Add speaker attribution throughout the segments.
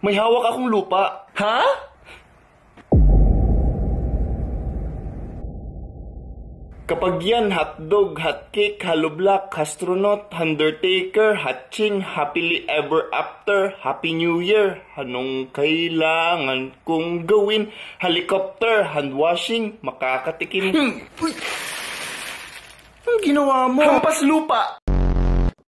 Speaker 1: May hawak akong lupa. Ha? Kapag yan, hotdog, hotcake, haloblak, astronaut, undertaker, hatching, happily ever after, happy new year, anong kailangan kong gawin, helicopter, handwashing, makakatikim. Ang ginawa mo? Hampas lupa!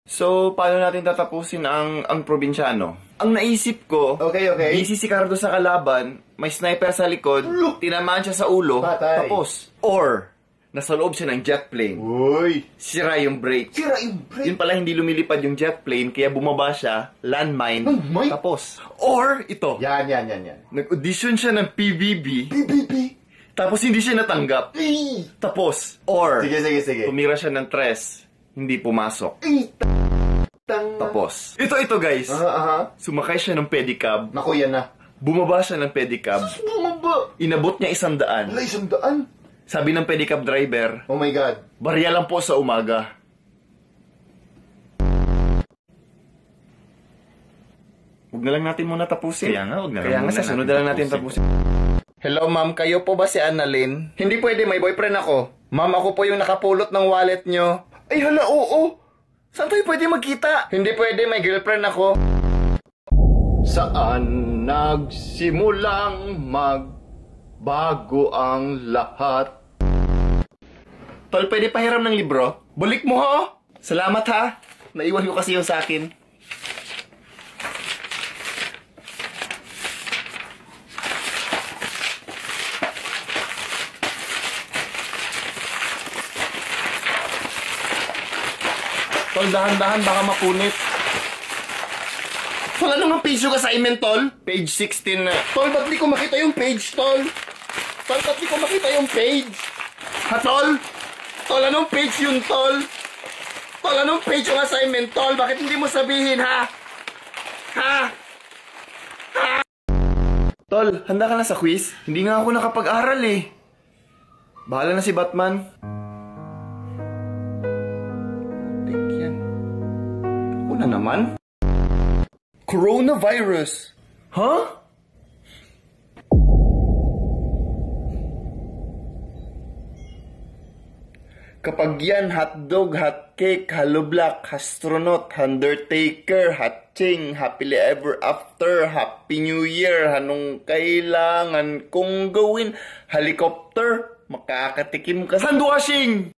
Speaker 1: So, paano natin tatapusin ang probinsyano? Ang naisip ko,
Speaker 2: Okay.
Speaker 1: busy si Cardo sa kalaban, may sniper sa likod, tinamaan siya sa ulo,
Speaker 2: Patay.
Speaker 1: tapos. Or, nasa loob siya ng jet plane.
Speaker 2: Uy!
Speaker 1: Sira yung brake.
Speaker 2: Sira yung brake!
Speaker 1: Yun pala hindi lumilipad yung jet plane, kaya bumaba siya, landmine,
Speaker 2: Landmine?
Speaker 1: tapos. Or, ito,
Speaker 2: Yan.
Speaker 1: nag-audition siya ng PBB,
Speaker 2: PBB!
Speaker 1: tapos hindi siya natanggap. Tapos, or,
Speaker 2: Sige.
Speaker 1: tumira siya ng tres, hindi pumasok. Tapos, ito guys, sumakay siya ng pedicab,
Speaker 2: Naku, yan na.
Speaker 1: bumaba siya ng pedicab,
Speaker 2: Bumaba!
Speaker 1: inabot niya 100.
Speaker 2: Wala 100!
Speaker 1: Sabi ng pedicab driver,
Speaker 2: Oh my God.
Speaker 1: barya lang po sa umaga. Huwag na lang natin muna tapusin.
Speaker 2: Kaya nga, huwag na lang
Speaker 1: Kaya nga,
Speaker 2: muna
Speaker 1: sa sunod
Speaker 2: natin
Speaker 1: na lang natin tapusin. Hello ma'am, kayo po ba si Annalyn? Hindi pwede, may boyfriend ako. Ma'am, ako po yung nakapulot ng wallet nyo. Ay hala, oo. Saan tayo pwede magkita? Hindi pwede, may girlfriend ako. Saan nagsimulang magbago ang lahat? Tol, pwede pahiram ng libro? Balik mo ho! Salamat ha! Naiwan ko kasi yung sa akin. Tol, dahan-dahan, baka mapunit. Tol, ano nga page yung assignment, Tol? Page 16 na. Tol, ba't di ko makita yung page, Tol? Tol, ba't di ko makita yung page? Ha, Tol? Tol, anong page yun, Tol? Tol, anong page yung assignment, Tol? Bakit hindi mo sabihin, ha? Ha? Ha? Tol, handa ka na sa quiz? Hindi nga ako nakapag-aral, eh. Bahala na si Batman. Yan. Ako na naman. Coronavirus. Huh? Kapag yan, hotdog, hotcake, haloblak, astronaut, undertaker, hatching, happily ever after, happy new year, anong kailangan kong gawin, helicopter, makakatikim ka sa handwashing!